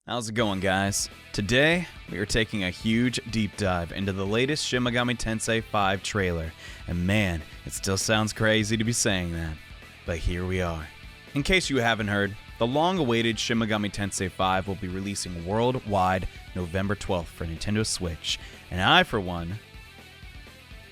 How's it going, guys? Today, we are taking a huge deep dive into the latest Shin Megami Tensei V trailer. And man, it still sounds crazy to be saying that, but here we are. In case you haven't heard, the long-awaited Shin Megami Tensei V will be releasing worldwide November 12th for Nintendo Switch. And I, for one,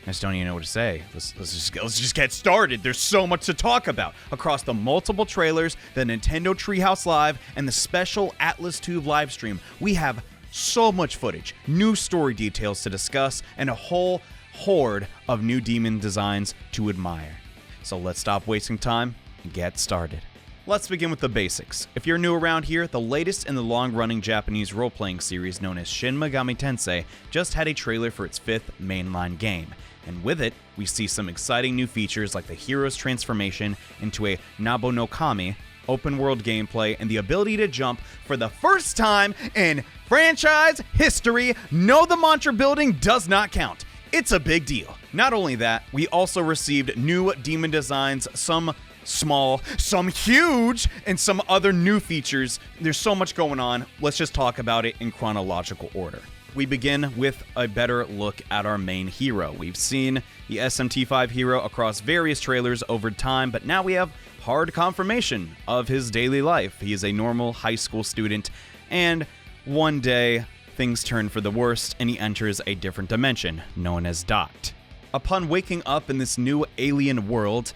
I just don't even know what to say. Let's just get started. There's so much to talk about. Across the multiple trailers, the Nintendo Treehouse Live, and the special Atlas Tube livestream, we have so much footage, new story details to discuss, and a whole horde of new demon designs to admire. So let's stop wasting time and get started. Let's begin with the basics. If you're new around here, the latest in the long-running Japanese role-playing series known as Shin Megami Tensei just had a trailer for its 5th mainline game. And with it, we see some exciting new features like the hero's transformation into a Nabo no Kami, open-world gameplay, and the ability to jump for the first time in franchise history. No, the mantra building does not count. It's a big deal. Not only that, we also received new demon designs, some small, some huge, and some other new features. There's so much going on. Let's just talk about it in chronological order. We begin with a better look at our main hero. We've seen the SMT5 hero across various trailers over time, but now we have hard confirmation of his daily life. He is a normal high school student, and one day, things turn for the worst, and he enters a different dimension, known as Dot. Upon waking up in this new alien world,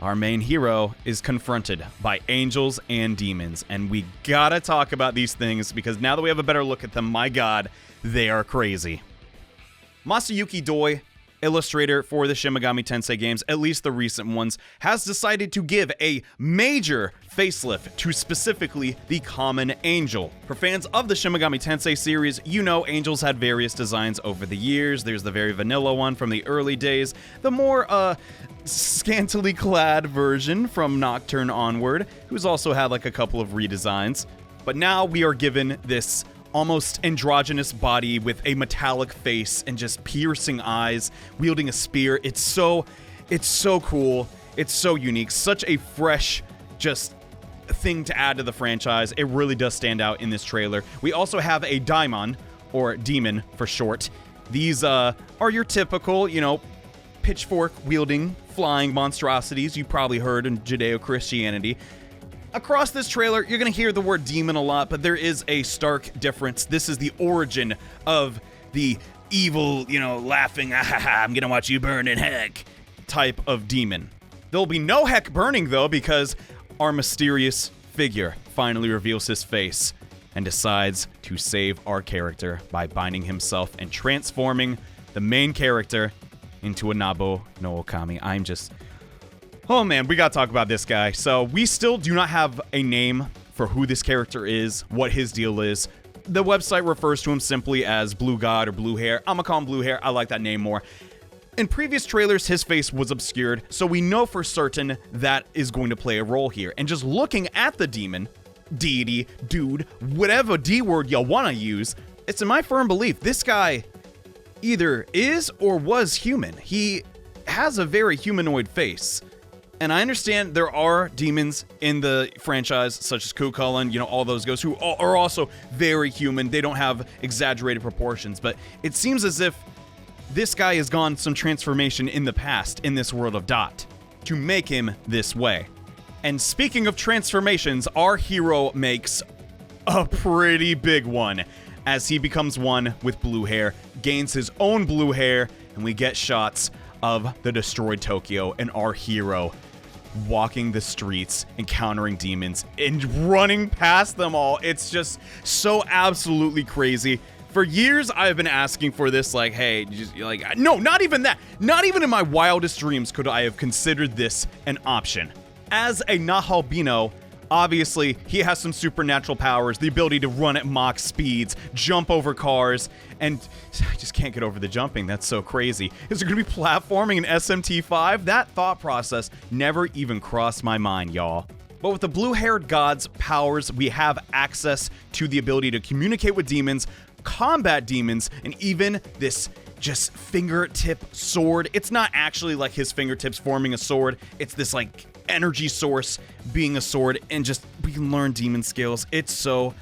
our main hero is confronted by angels and demons, and we gotta talk about these things because now that we have a better look at them, my god, they are crazy. Masayuki Doi, illustrator for the Shin Megami Tensei games, at least the recent ones, has decided to give a major facelift to specifically the common angel. For fans of the Shin Megami Tensei series, you know angels had various designs over the years. There's the very vanilla one from the early days, the more scantily clad version from Nocturne onward, who's also had like a couple of redesigns. But now we are given this almost androgynous body with a metallic face and just piercing eyes, wielding a spear. It's so cool. It's so unique. Such a fresh, just thing to add to the franchise. It really does stand out in this trailer. We also have a daimon, or demon for short. These are your typical, pitchfork-wielding, flying monstrosities you probably heard in Judeo-Christianity. Across this trailer, you're going to hear the word demon a lot, but there is a stark difference. This is the origin of the evil, laughing, I'm going to watch you burn in heck type of demon. There'll be no heck burning, though, because our mysterious figure finally reveals his face and decides to save our character by binding himself and transforming the main character into a Nabo no Okami. Oh man, we gotta talk about this guy. So we still do not have a name for who this character is, what his deal is. The website refers to him simply as Blue God or Blue Hair. I'm gonna call him Blue Hair. I like that name more. In previous trailers, his face was obscured, so we know for certain that is going to play a role here. And just looking at the demon, deity, dude, whatever D word you wanna use, it's in my firm belief this guy either is or was human. He has a very humanoid face. And I understand there are demons in the franchise, such as Kukulkan, all those ghosts, who are also very human. They don't have exaggerated proportions, but it seems as if this guy has gone some transformation in the past in this world of Dot to make him this way. And speaking of transformations, our hero makes a pretty big one as he becomes one with blue hair, gains his own blue hair, and we get shots of the destroyed Tokyo and our hero walking the streets, encountering demons, and running past them all. It's just so absolutely crazy. For years, I've been asking for this, no, not even that. Not even in my wildest dreams could I have considered this an option. As a Nahalbino, obviously, he has some supernatural powers, the ability to run at Mach speeds, jump over cars, and I just can't get over the jumping. That's so crazy. Is there going to be platforming in SMT5? That thought process never even crossed my mind, y'all. But with the blue-haired god's powers, we have access to the ability to communicate with demons, combat demons, and even this just fingertip sword. It's not actually like his fingertips forming a sword. It's this energy source being a sword, and just we can learn demon skills. It's so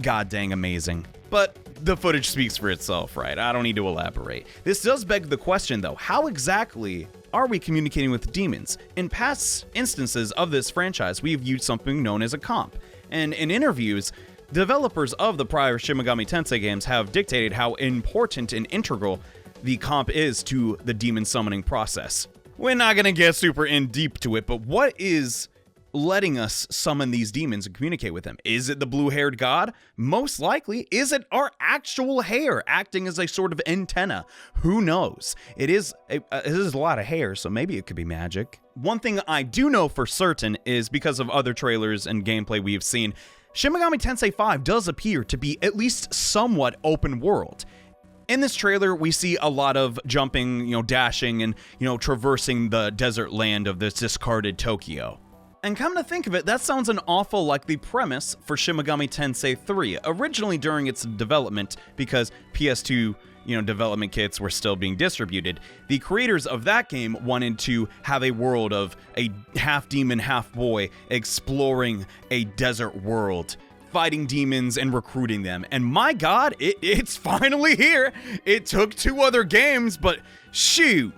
god dang amazing. But the footage speaks for itself, right? I don't need to elaborate. This does beg the question, though, how exactly are we communicating with demons? In past instances of this franchise, we have used something known as a comp. And in interviews, developers of the prior Shin Megami Tensei games have dictated how important and integral the comp is to the demon summoning process. We're not gonna get super in deep to it, but what is letting us summon these demons and communicate with them? Is it the blue-haired god? Most likely. Is it our actual hair acting as a sort of antenna? Who knows? It is a lot of hair, so maybe it could be magic. One thing I do know for certain is because of other trailers and gameplay we have seen, Shin Megami Tensei V does appear to be at least somewhat open world. In this trailer, we see a lot of jumping, dashing, and, traversing the desert land of this discarded Tokyo. And come to think of it, that sounds an awful like the premise for Shin Megami Tensei 3, originally during its development, because PS2, development kits were still being distributed. The creators of that game wanted to have a world of a half demon, half boy exploring a desert world, fighting demons and recruiting them. And my god, it's finally here. It took 2 other games, but shoot,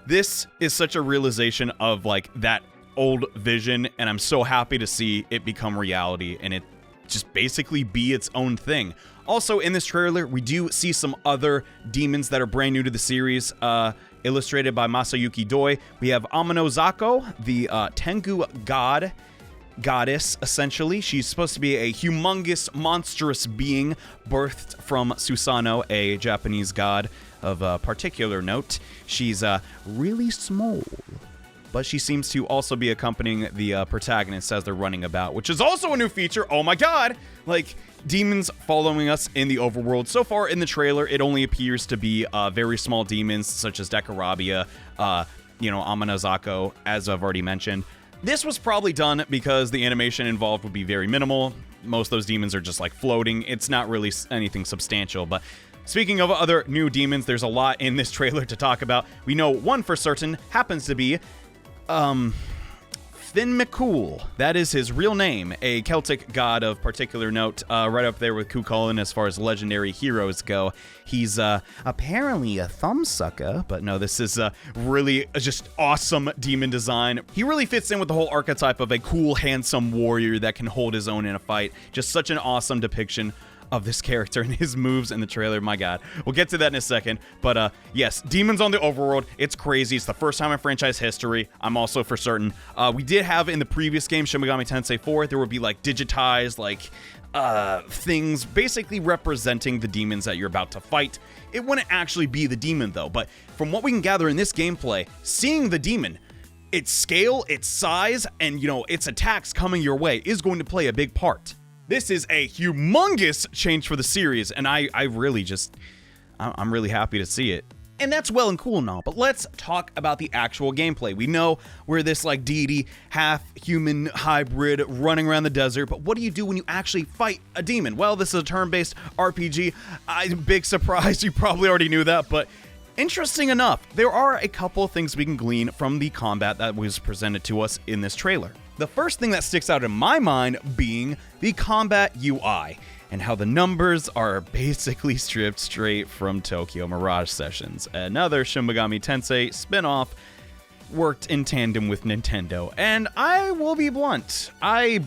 this is such a realization of that old vision, and I'm so happy to see it become reality and it just basically be its own thing. Also, in this trailer, we do see some other demons that are brand new to the series, illustrated by Masayuki Doi. We have Amano Zako, the Tengu goddess, essentially. She's supposed to be a humongous, monstrous being birthed from Susanoo, a Japanese god of particular note. She's really small, but she seems to also be accompanying the protagonists as they're running about, which is also a new feature. Oh my god! Demons following us in the overworld. So far in the trailer, it only appears to be very small demons, such as Dekarabia, Amanazako, as I've already mentioned. This was probably done because the animation involved would be very minimal. Most of those demons are just floating. It's not really anything substantial, but speaking of other new demons, there's a lot in this trailer to talk about. We know one for certain happens to be Finn McCool. That is his real name, a Celtic god of particular note, right up there with Cuchulainn as far as legendary heroes go. He's apparently a thumbsucker, but no, this is really just awesome demon design. He really fits in with the whole archetype of a cool, handsome warrior that can hold his own in a fight. Just such an awesome depiction of this character and his moves in the trailer. My god, we'll get to that in a second, but yes, demons on the overworld. It's crazy. It's the first time in franchise history. I'm also for certain we did have in the previous game Shin Megami Tensei 4, there would be digitized things basically representing the demons that you're about to fight. It wouldn't actually be the demon though, but from what we can gather in this gameplay, seeing the demon, its scale, its size, and its attacks coming your way is going to play a big part. This is a humongous change for the series, and I'm really happy to see it. And that's well and cool and all, but let's talk about the actual gameplay. We know we're this deity, half-human hybrid running around the desert, but what do you do when you actually fight a demon? Well, this is a turn-based RPG. Big surprise, you probably already knew that, but interesting enough, there are a couple of things we can glean from the combat that was presented to us in this trailer. The first thing that sticks out in my mind being the combat UI, and how the numbers are basically stripped straight from Tokyo Mirage Sessions, another Shin Megami Tensei spin-off worked in tandem with Nintendo. And I will be blunt, I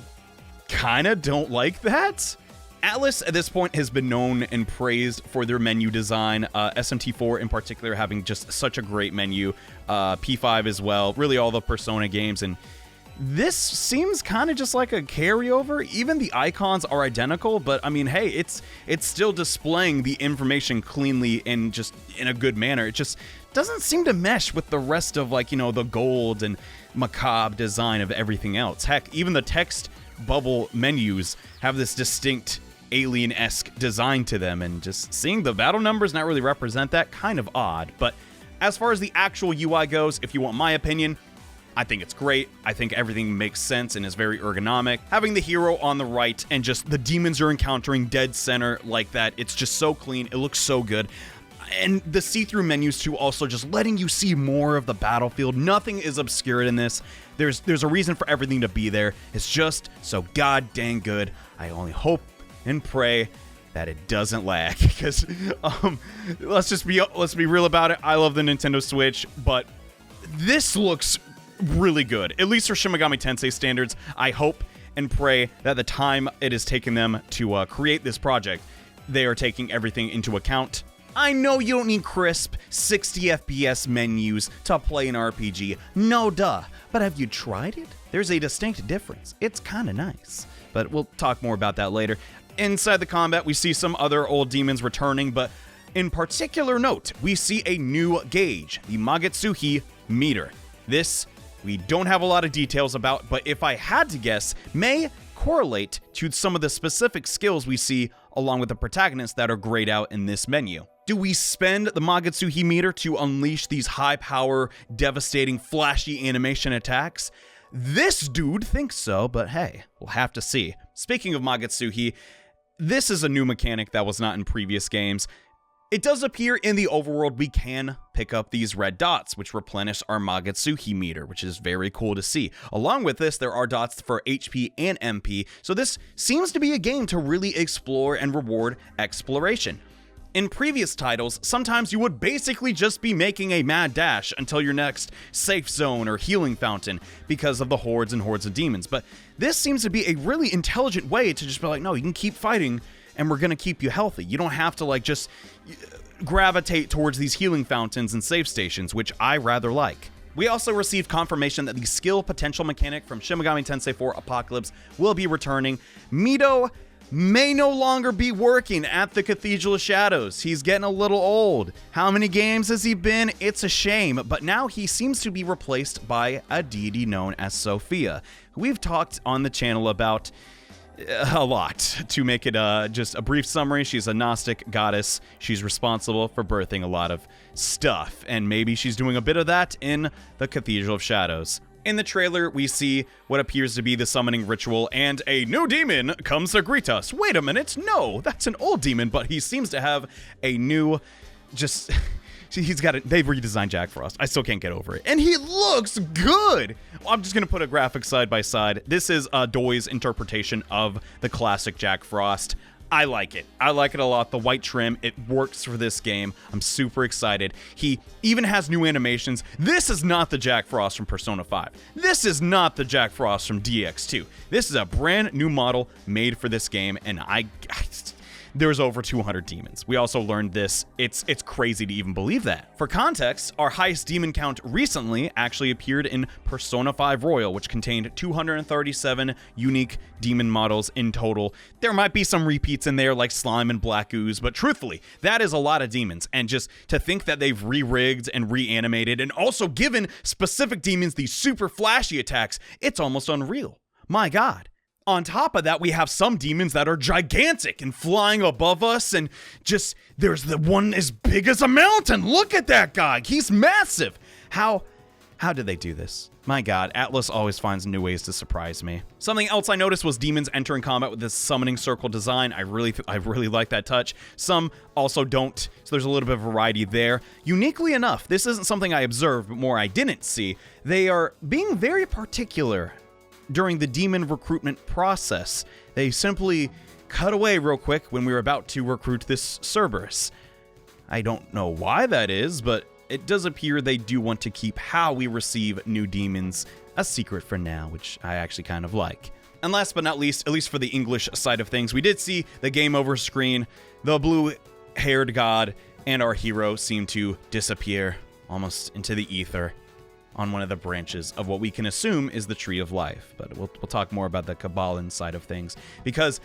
kinda don't like that. Atlus at this point has been known and praised for their menu design, SMT4 in particular having just such a great menu, P5 as well, really all the Persona games, and this seems kind of just like a carryover. Even the icons are identical, but I mean, hey, it's still displaying the information cleanly and just in a good manner. It just doesn't seem to mesh with the rest of the gold and macabre design of everything else. Heck, even the text bubble menus have this distinct alien-esque design to them, and just seeing the battle numbers not really represent that, kind of odd. But as far as the actual UI goes, if you want my opinion, I think it's great. I think everything makes sense and is very ergonomic. Having the hero on the right and just the demons you're encountering dead center like that, it's just so clean. It looks so good. And the see-through menus too, also just letting you see more of the battlefield. Nothing is obscured in this. There's a reason for everything to be there. It's just so god dang good. I only hope and pray that it doesn't lag, because let's be real about it. I love the Nintendo Switch, but this looks really good, at least for Shin Megami Tensei standards. I hope and pray that the time it has taken them to create this project, they are taking everything into account. I know you don't need crisp 60 FPS menus to play an RPG, no duh, but have you tried it? There's a distinct difference. It's kind of nice, but we'll talk more about that later. Inside the combat, we see some other old demons returning, but in particular note, we see a new gauge, the Magitsuhi Meter. This, we don't have a lot of details about, but if I had to guess, may correlate to some of the specific skills we see along with the protagonists that are grayed out in this menu. Do we spend the Magitsuhi Meter to unleash these high-power, devastating, flashy animation attacks? This dude thinks so, but hey, we'll have to see. Speaking of Magitsuhi, this is a new mechanic that was not in previous games. It does appear in the overworld we can pick up these red dots, which replenish our Magitsuhi Meter, which is very cool to see. Along with this, there are dots for HP and MP, so this seems to be a game to really explore and reward exploration. In previous titles, sometimes you would basically just be making a mad dash until your next safe zone or healing fountain because of the hordes and hordes of demons, but this seems to be a really intelligent way to just be like, no, you can keep fighting and we're gonna keep you healthy. You don't have to like just gravitate towards these healing fountains and save stations, which I rather like. We also received confirmation that the skill potential mechanic from Shin Megami Tensei IV Apocalypse will be returning. Mito may no longer be working at the Cathedral of Shadows. He's getting a little old. How many games has he been? It's a shame, but now he seems to be replaced by a deity known as Sophia, who we've talked on the channel about a lot. To make it just a brief summary, she's a Gnostic goddess. She's responsible for birthing a lot of stuff, and maybe she's doing a bit of that in the Cathedral of Shadows. In the trailer, we see what appears to be the summoning ritual, and a new demon comes to greet us. Wait a minute, no, that's an old demon, but he seems to have a new, he's got it. They've redesigned Jack Frost. I still can't get over it. And he looks good. I'm just going to put a graphic side by side. This is Doi's interpretation of the classic Jack Frost. I like it. I like it a lot. The white trim, it works for this game. I'm super excited. He even has new animations. This is not the Jack Frost from Persona 5. This is not the Jack Frost from DX2. This is a brand new model made for this game, and there's over 200 demons. We also learned this. It's crazy to even believe that. For context, our highest demon count recently actually appeared in Persona 5 Royal, which contained 237 unique demon models in total. There might be some repeats in there like Slime and Black Ooze, but truthfully, that is a lot of demons. And just to think that they've re-rigged and reanimated and also given specific demons these super flashy attacks, it's almost unreal. My God. On top of that, we have some demons that are gigantic and flying above us, and just, there's the one as big as a mountain. Look at that guy. He's massive. How did they do this? My God, Atlus always finds new ways to surprise me. Something else I noticed was demons entering combat with this summoning circle design. I really like that touch. Some also don't, so there's a little bit of variety there. Uniquely enough, this isn't something I observed, but more I didn't see. They are being very particular during the demon recruitment process. They simply cut away real quick when we were about to recruit this Cerberus. I don't know why that is, but it does appear they do want to keep how we receive new demons a secret for now, which I actually kind of like. And last but not least, at least for the English side of things, we did see the game over screen. The blue-haired god and our hero seem to disappear almost into the ether on one of the branches of what we can assume is the Tree of Life. But we'll talk more about the Kabbalah side of things, because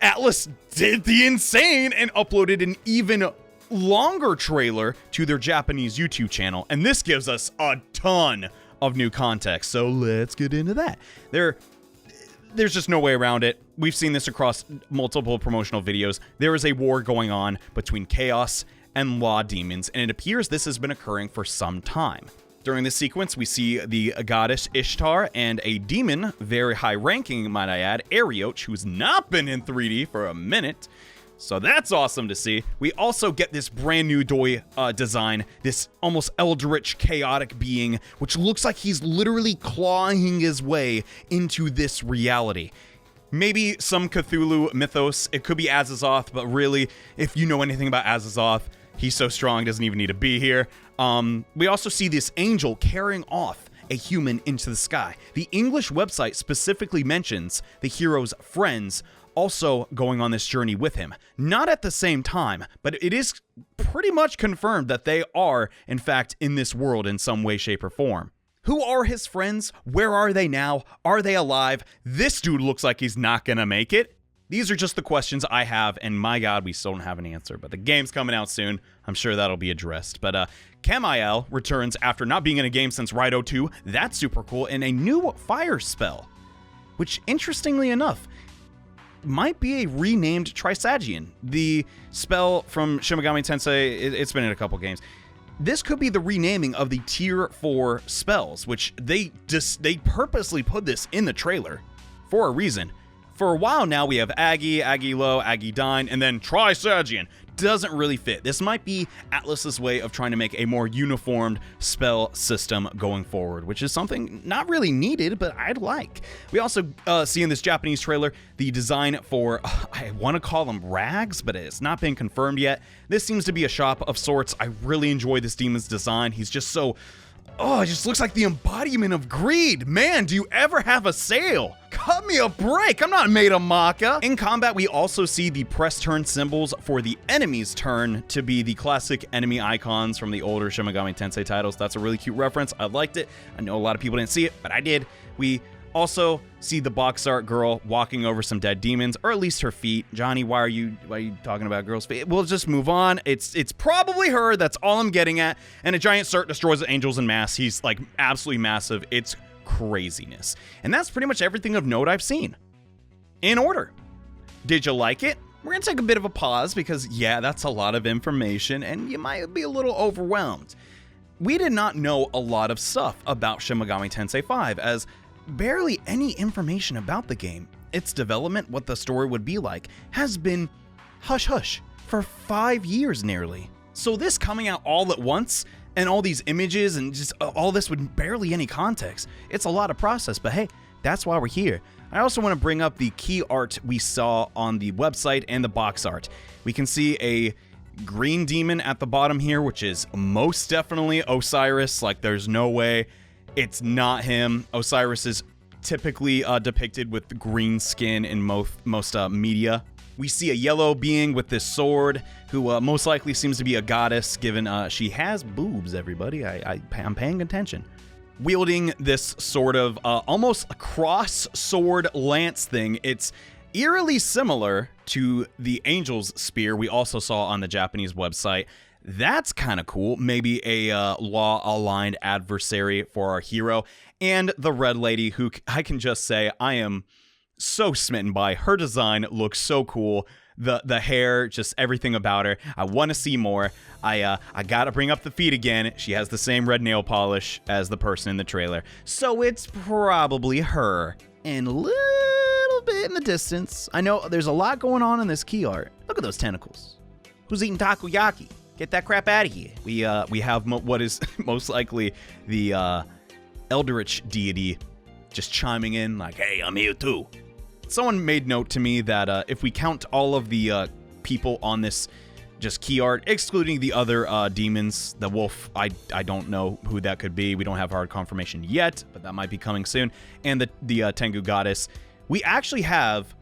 Atlus did the insane and uploaded an even longer trailer to their Japanese YouTube channel, and this gives us a ton of new context, so let's get into that. There's just no way around it. We've seen this across multiple promotional videos. There is a war going on between Chaos and Law demons, and it appears this has been occurring for some time. During this sequence, we see the goddess Ishtar and a demon, very high-ranking, might I add, Arioch, who's not been in 3D for a minute. So that's awesome to see. We also get this brand new Doi design, this almost eldritch, chaotic being, which looks like he's literally clawing his way into this reality. maybe some Cthulhu mythos. It could be Azazoth, but really, if you know anything about Azazoth, he's so strong, doesn't even need to be here. We also see this angel carrying off a human into the sky. The English website specifically mentions the hero's friends also going on this journey with him. Not at the same time, but it is pretty much confirmed that they are, in fact, in this world in some way, shape, or form. Who are his friends? Where are they now? Are they alive? This dude looks like he's not gonna make it. These are just the questions I have, and my god, we still don't have an answer. But the game's coming out soon. I'm sure that'll be addressed. But Camiel returns after not being in a game since Raido 2. That's super cool. And a new fire spell, which, interestingly enough, might be a renamed Trisagion. The spell from Shin Megami Tensei, it's been in a couple games. This could be the renaming of the Tier 4 spells, which they purposely put this in the trailer for a reason. For a while now, we have Agi, Agi-Lo, Agi-Dyne, and then Trisagion. Doesn't really fit. This might be Atlus's way of trying to make a more uniformed spell system going forward, which is something not really needed, but I'd like. We also see in this Japanese trailer the design for, I want to call them rags, but it's not been confirmed yet. This seems to be a shop of sorts. I really enjoy this demon's design. He's just so... oh, it just looks like the embodiment of greed. Man, do you ever have a sale? Cut me a break. I'm not made of maca. In combat, we also see the press turn symbols for the enemy's turn to be the classic enemy icons from the older Shin Megami Tensei titles. That's a really cute reference. I liked it. I know a lot of people didn't see it, but I did. We also see the box art girl walking over some dead demons, or at least her feet. Johnny, why are you talking about girls' feet? We'll just move on. It's probably her. That's all I'm getting at. And a giant Cert destroys the angels in mass. He's like absolutely massive. It's craziness. And that's pretty much everything of note I've seen. In order. Did you like it? We're going to take a bit of a pause because, yeah, that's a lot of information and you might be a little overwhelmed. We did not know a lot of stuff about Shin Megami Tensei V, as barely any information about the game, its development, what the story would be like, has been hush-hush for 5 years nearly. So this coming out all at once, and all these images, and just all this with barely any context, it's a lot of process, but hey, that's why we're here. I also want to bring up the key art we saw on the website and the box art. We can see a green demon at the bottom here, which is most definitely Osiris. Like, there's no way it's not him. Osiris is typically depicted with green skin in most media. We see a yellow being with this sword, who most likely seems to be a goddess, given she has boobs, everybody. I'm paying attention. Wielding this sort of almost a cross sword lance thing. It's eerily similar to the angel's spear we also saw on the Japanese website. That's kind of cool. Maybe a law-aligned adversary for our hero. And the red lady, who I can just say I am so smitten by. Her design looks so cool. The hair, just everything about her. I want to see more. I gotta bring up the feet again. She has the same red nail polish as the person in the trailer. So it's probably her. And a little bit in the distance, I know there's a lot going on in this key art. Look at those tentacles. Who's eating takoyaki? Get that crap out of here. We have what is most likely the Eldritch deity just chiming in like, hey, I'm here too. Someone made note to me that if we count all of the people on this just key art, excluding the other demons, the wolf, I don't know who that could be. We don't have hard confirmation yet, but that might be coming soon. And the Tengu goddess. We actually have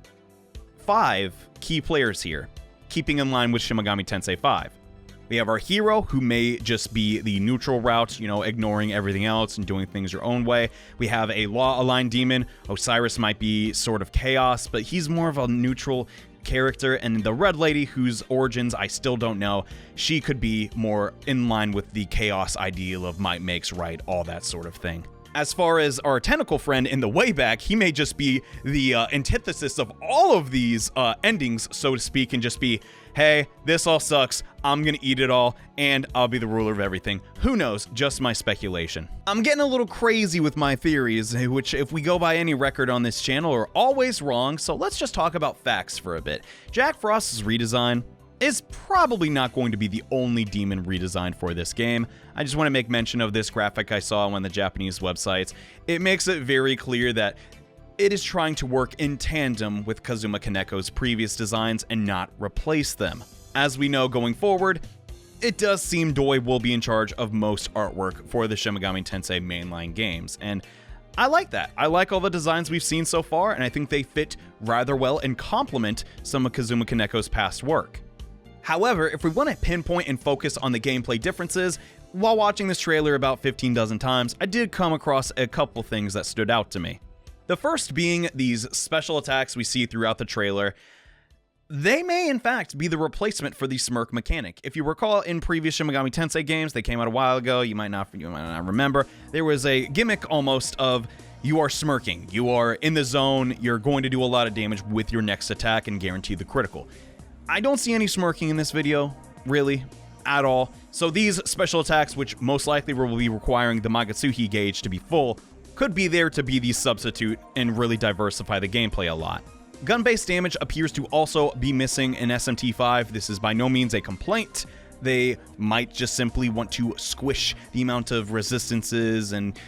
5 key players here, keeping in line with Shin Megami Tensei V. We have our hero, who may just be the neutral route, ignoring everything else and doing things your own way. We have a law-aligned demon. Osiris might be sort of chaos, but he's more of a neutral character. And the red lady, whose origins I still don't know, she could be more in line with the chaos ideal of might makes right, all that sort of thing. As far as our tentacle friend in the way back, he may just be the antithesis of all of these endings, so to speak, and just be, hey, this all sucks, I'm gonna eat it all, and I'll be the ruler of everything. Who knows? Just my speculation. I'm getting a little crazy with my theories, which, if we go by any record on this channel, are always wrong, so let's just talk about facts for a bit. Jack Frost's redesign is probably not going to be the only demon redesigned for this game. I just want to make mention of this graphic I saw on one of the Japanese websites. It makes it very clear that it is trying to work in tandem with Kazuma Kaneko's previous designs and not replace them. As we know going forward, it does seem Doi will be in charge of most artwork for the Shin Megami Tensei mainline games, and I like that. I like all the designs we've seen so far, and I think they fit rather well and complement some of Kazuma Kaneko's past work. However, if we want to pinpoint and focus on the gameplay differences, while watching this trailer about 15 dozen times, I did come across a couple things that stood out to me. The first being these special attacks we see throughout the trailer. They may, in fact, be the replacement for the smirk mechanic. If you recall, in previous Shin Megami Tensei games, they came out a while ago, you might not remember, there was a gimmick almost of you are smirking, you are in the zone, you're going to do a lot of damage with your next attack and guarantee the critical. I don't see any smirking in this video, really, at all. So these special attacks, which most likely will be requiring the Magitsuhi gauge to be full, could be there to be the substitute and really diversify the gameplay a lot. Gun-based damage appears to also be missing in SMT5. This is by no means a complaint. They might just simply want to squish the amount of resistances and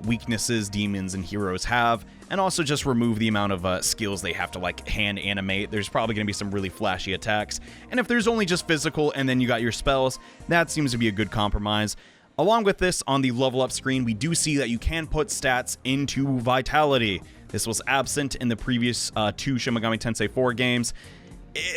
weaknesses demons and heroes have, and also just remove the amount of skills they have to like hand animate. There's probably going to be some really flashy attacks, and if there's only just physical and then you got your spells, that seems to be a good compromise. Along with this, on the level up screen, we do see that you can put stats into Vitality. This was absent in the previous two Shin Megami Tensei 4 games.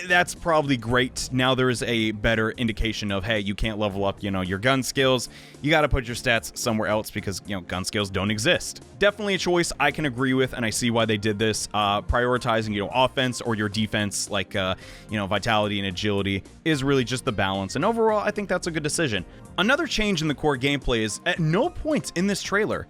That's probably great. Now there is a better indication of, hey, you can't level up, your gun skills. You got to put your stats somewhere else because, gun skills don't exist. Definitely a choice I can agree with, and I see why they did this. Prioritizing, offense or your defense, like, vitality and agility, is really just the balance. And overall, I think that's a good decision. Another change in the core gameplay is, at no point in this trailer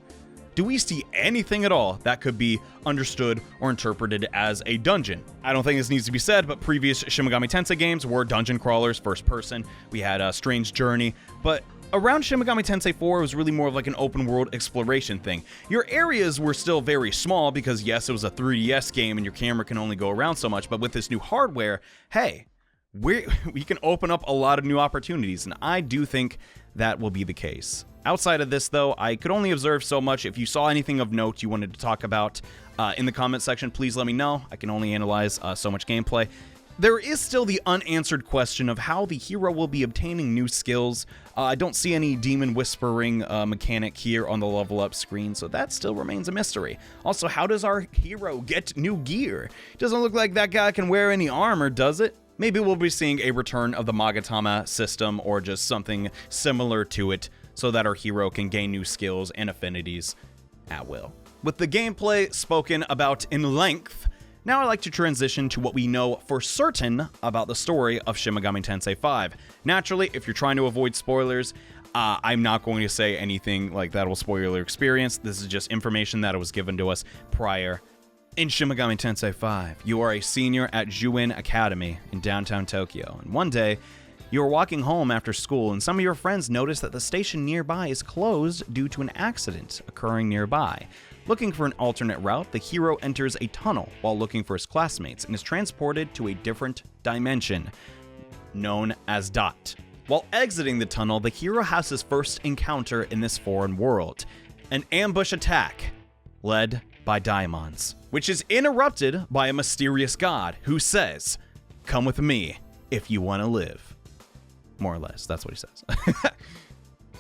do we see anything at all that could be understood or interpreted as a dungeon. I don't think this needs to be said, but previous Shin Megami Tensei games were dungeon crawlers, first person. We had a Strange Journey, but around Shin Megami Tensei 4, it was really more of like an open world exploration thing. Your areas were still very small because yes, it was a 3DS game and your camera can only go around so much, but with this new hardware, hey, we can open up a lot of new opportunities, and I do think that will be the case. Outside of this, though, I could only observe so much. If you saw anything of note you wanted to talk about in the comment section, please let me know. I can only analyze so much gameplay. There is still the unanswered question of how the hero will be obtaining new skills. I don't see any demon whispering mechanic here on the level up screen, so that still remains a mystery. Also, how does our hero get new gear? It doesn't look like that guy can wear any armor, does it? Maybe we'll be seeing a return of the Magatama system or just something similar to it, so that our hero can gain new skills and affinities at will. With the gameplay spoken about in length, now I'd like to transition to what we know for certain about the story of Shin Megami Tensei V. Naturally, if you're trying to avoid spoilers, I'm not going to say anything like that will spoil your experience. This is just information that was given to us prior. In Shin Megami Tensei V, you are a senior at Juin Academy in downtown Tokyo, and one day, you are walking home after school and some of your friends notice that the station nearby is closed due to an accident occurring nearby. Looking for an alternate route, the hero enters a tunnel while looking for his classmates and is transported to a different dimension, known as Dot. While exiting the tunnel, the hero has his first encounter in this foreign world, an ambush attack led by daimons, which is interrupted by a mysterious god who says, "Come with me if you want to live." More or less, that's what he says.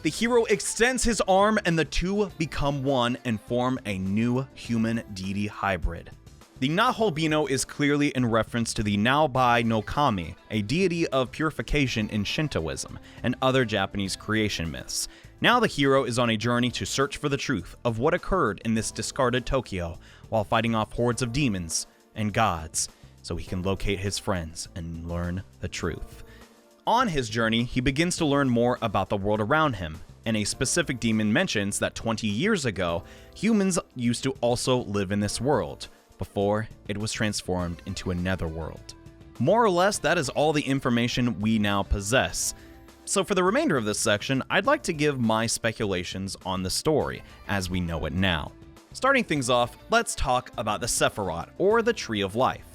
The hero extends his arm and the two become one and form a new human-deity hybrid. The Naholbino is clearly in reference to the Naobai no Kami, a deity of purification in Shintoism and other Japanese creation myths. Now the hero is on a journey to search for the truth of what occurred in this discarded Tokyo while fighting off hordes of demons and gods so he can locate his friends and learn the truth. On his journey, he begins to learn more about the world around him, and a specific demon mentions that 20 years ago, humans used to also live in this world, before it was transformed into a netherworld. More or less, that is all the information we now possess. So for the remainder of this section, I'd like to give my speculations on the story, as we know it now. Starting things off, let's talk about the Sephiroth, or the Tree of Life.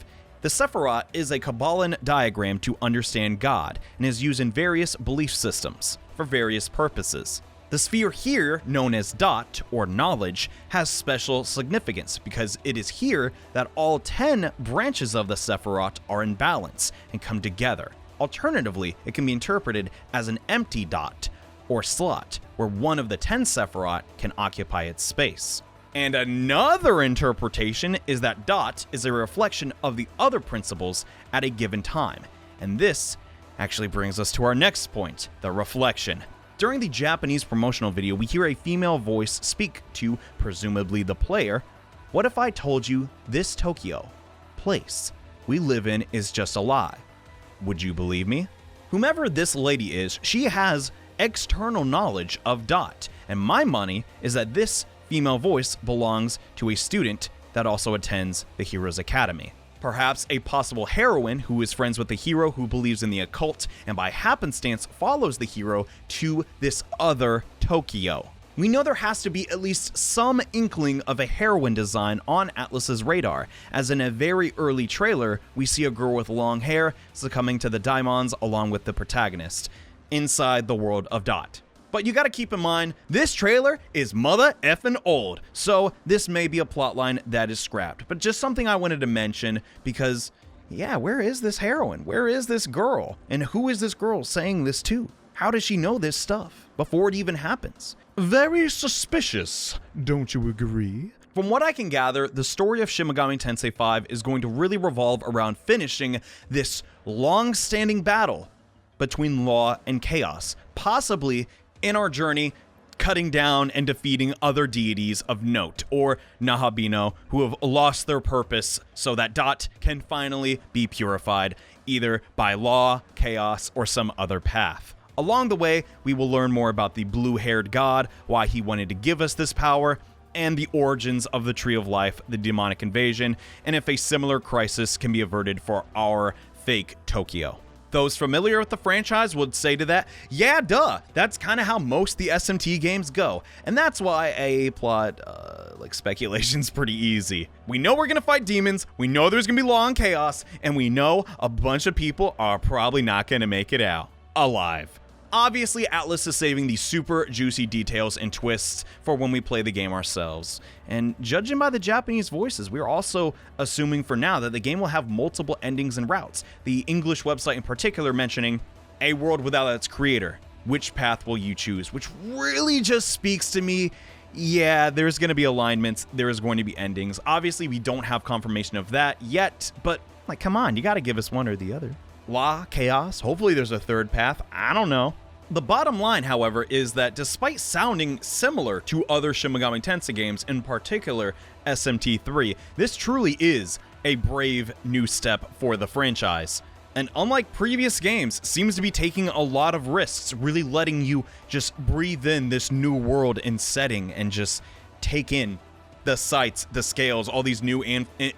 The Sephiroth is a Kabbalan diagram to understand God and is used in various belief systems for various purposes. The sphere here, known as dot, or knowledge, has special significance because it is here that all 10 branches of the Sephiroth are in balance and come together. Alternatively, it can be interpreted as an empty dot, or slot, where one of the 10 Sephiroth can occupy its space. And another interpretation is that dot is a reflection of the other principles at a given time. And this actually brings us to our next point, the reflection. During the Japanese promotional video, we hear a female voice speak to, presumably the player, "What if I told you this Tokyo place we live in is just a lie? Would you believe me?" Whomever this lady is, she has external knowledge of dot, and my money is that this female voice belongs to a student that also attends the Heroes Academy. Perhaps a possible heroine who is friends with the hero who believes in the occult and by happenstance follows the hero to this other Tokyo. We know there has to be at least some inkling of a heroine design on Atlus's radar, as in a very early trailer, we see a girl with long hair succumbing to the daimons along with the protagonist, inside the world of dot. But you gotta keep in mind, this trailer is mother effing old, so this may be a plotline that is scrapped. But just something I wanted to mention because, yeah, where is this heroine? Where is this girl? And who is this girl saying this to? How does she know this stuff before it even happens? Very suspicious, don't you agree? From what I can gather, the story of Shin Megami Tensei V is going to really revolve around finishing this long-standing battle between law and chaos, possibly in our journey, cutting down and defeating other deities of note, or Nahabino, who have lost their purpose so that dot can finally be purified, either by law, chaos, or some other path. Along the way, we will learn more about the blue-haired god, why he wanted to give us this power, and the origins of the Tree of Life, the demonic invasion, and if a similar crisis can be averted for our fake Tokyo. Those familiar with the franchise would say to that, yeah, duh, that's kind of how most the SMT games go. And that's why a plot, like speculation's pretty easy. We know we're gonna fight demons, we know there's gonna be law and chaos, and we know a bunch of people are probably not gonna make it out alive. Obviously, Atlus is saving the super juicy details and twists for when we play the game ourselves. And judging by the Japanese voices, we're also assuming for now that the game will have multiple endings and routes. The English website in particular mentioning a world without its creator. Which path will you choose? Which really just speaks to me. Yeah, there's going to be alignments. There is going to be endings. Obviously, we don't have confirmation of that yet, but like, come on, you got to give us one or the other. Law, chaos, hopefully there's a third path, I don't know. The bottom line, however, is that despite sounding similar to other Shin Megami Tensei games, in particular SMT3, this truly is a brave new step for the franchise. And unlike previous games, seems to be taking a lot of risks, really letting you just breathe in this new world and setting and just take in the sights, the scales, all these new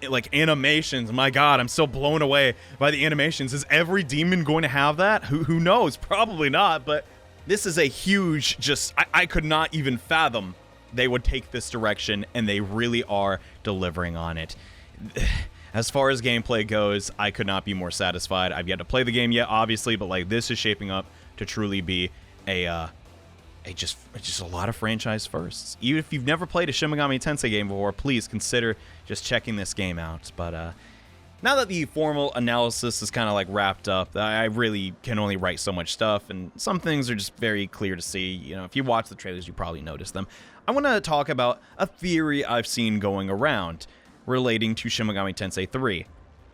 like animations. My god, I'm so blown away by the animations. Is every demon going to have that? Who knows? Probably not, but this is a huge, just, I could not even fathom they would take this direction, and they really are delivering on it. As far as gameplay goes, I could not be more satisfied. I've yet to play the game yet, obviously, but like this is shaping up to truly be just a lot of franchise firsts. Even if you've never played a Shin Megami Tensei game before, please consider just checking this game out. But now that the formal analysis is kind of like wrapped up, I really can only write so much stuff, and some things are just very clear to see. You know, if you watch the trailers, you probably notice them. I want to talk about a theory I've seen going around relating to Shin Megami Tensei 3.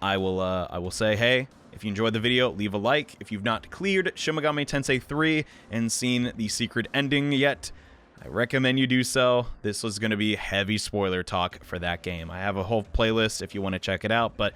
I will say, hey, if you enjoyed the video, leave a like. If you've not cleared Shin Megami Tensei 3 and seen the secret ending yet, I recommend you do so. This was going to be heavy spoiler talk for that game. I have a whole playlist if you want to check it out, but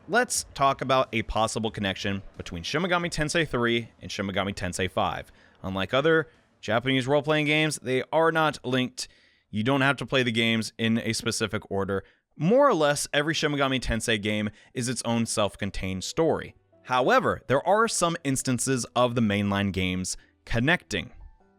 let's talk about a possible connection between Shin Megami Tensei 3 and Shin Megami Tensei 5. Unlike other Japanese role-playing games, they are not linked. You don't have to play the games in a specific order. More or less, every Shin Megami Tensei game is its own self-contained story. However, there are some instances of the mainline games connecting.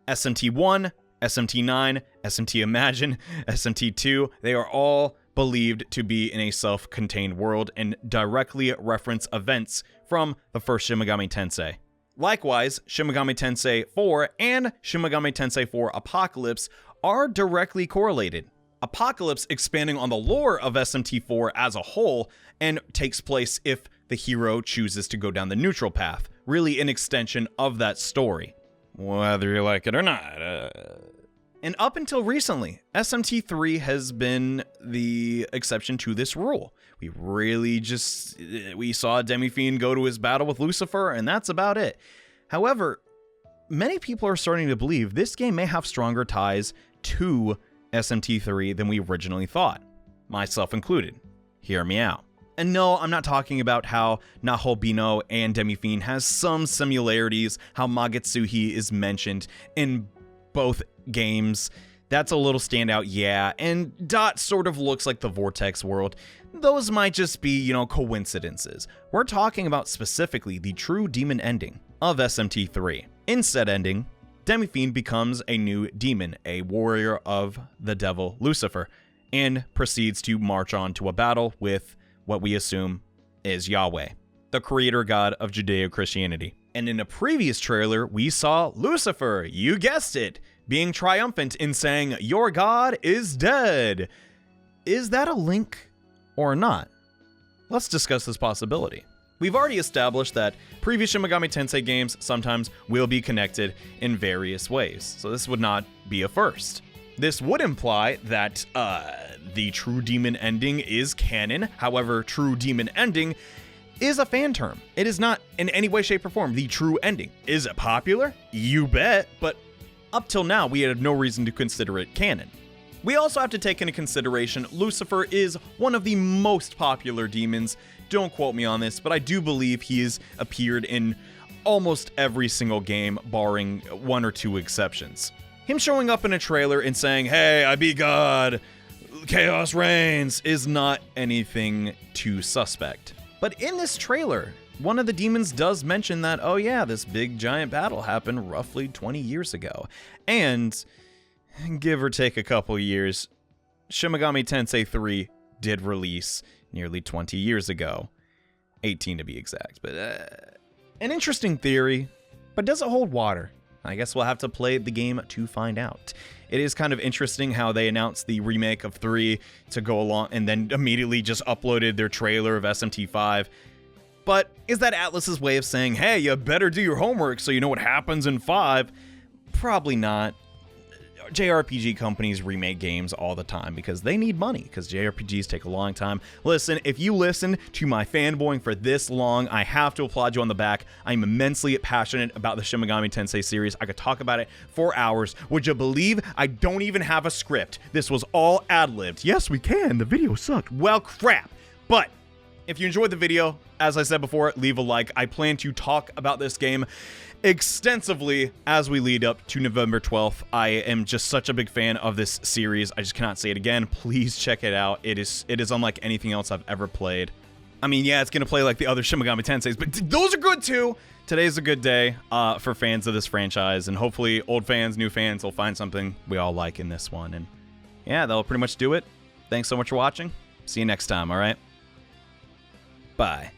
SMT1, SMT9, SMT Imagine, SMT2, they are all believed to be in a self-contained world and directly reference events from the first Shin Megami Tensei. Likewise, Shin Megami Tensei IV and Shin Megami Tensei IV Apocalypse are directly correlated. Apocalypse expanding on the lore of SMT4 as a whole and takes place if the hero chooses to go down the neutral path, really an extension of that story, whether you like it or not. And up until recently, SMT3 has been the exception to this rule. We saw Demi-Fiend go to his battle with Lucifer, and that's about it. However, many people are starting to believe this game may have stronger ties to SMT3 than we originally thought, myself included. Hear me out. And no, I'm not talking about how Nahobino and Demi-Fiend has some similarities, how Magitsuhi is mentioned in both games. That's a little standout, yeah, and Dot sort of looks like the Vortex world. Those might just be, coincidences. We're talking about specifically the true demon ending of SMT3. In said ending, Demi-Fiend becomes a new demon, a warrior of the devil Lucifer, and proceeds to march on to a battle with what we assume is Yahweh, the creator god of Judeo-Christianity. And in a previous trailer, we saw Lucifer, you guessed it, being triumphant in saying, "Your god is dead." Is that a link or not? Let's discuss this possibility. We've already established that previous Shin Megami Tensei games sometimes will be connected in various ways, so this would not be a first. This would imply that the true demon ending is canon. However, true demon ending is a fan term. It is not in any way, shape, or form the true ending. Is it popular? You bet, but up till now, we had no reason to consider it canon. We also have to take into consideration Lucifer is one of the most popular demons. Don't quote me on this, but I do believe he has appeared in almost every single game, barring one or two exceptions. Him showing up in a trailer and saying, "Hey, I be God, chaos reigns," is not anything too suspect. But in this trailer, one of the demons does mention that, oh yeah, this big giant battle happened roughly 20 years ago. And give or take a couple years, Shin Megami Tensei 3 did release nearly 20 years ago. 18 to be exact. But an interesting theory, but does it hold water? I guess we'll have to play the game to find out. It is kind of interesting how they announced the remake of 3 to go along and then immediately just uploaded their trailer of SMT5. But is that Atlus's way of saying, hey, you better do your homework so you know what happens in 5? Probably not. JRPG companies remake games all the time because they need money, because JRPGs take a long time. Listen, if you listen to my fanboying for this long, I have to applaud you on the back. I'm immensely passionate about the Shin Megami Tensei series. I could talk about it for hours. Would you believe I don't even have a script? This was all ad-libbed. Yes, we can. The video sucked. Well, crap. But if you enjoyed the video, as I said before, leave a like. I plan to talk about this game extensively as we lead up to November 12th. I am just such a big fan of this series. I just cannot say it again. Please check it out. It is unlike anything else I've ever played. I mean, yeah, it's going to play like the other Shin Megami Tenseis, but those are good too. Today's a good day for fans of this franchise, and hopefully old fans, new fans will find something we all like in this one. And yeah, that'll pretty much do it. Thanks so much for watching. See you next time, all right? Bye.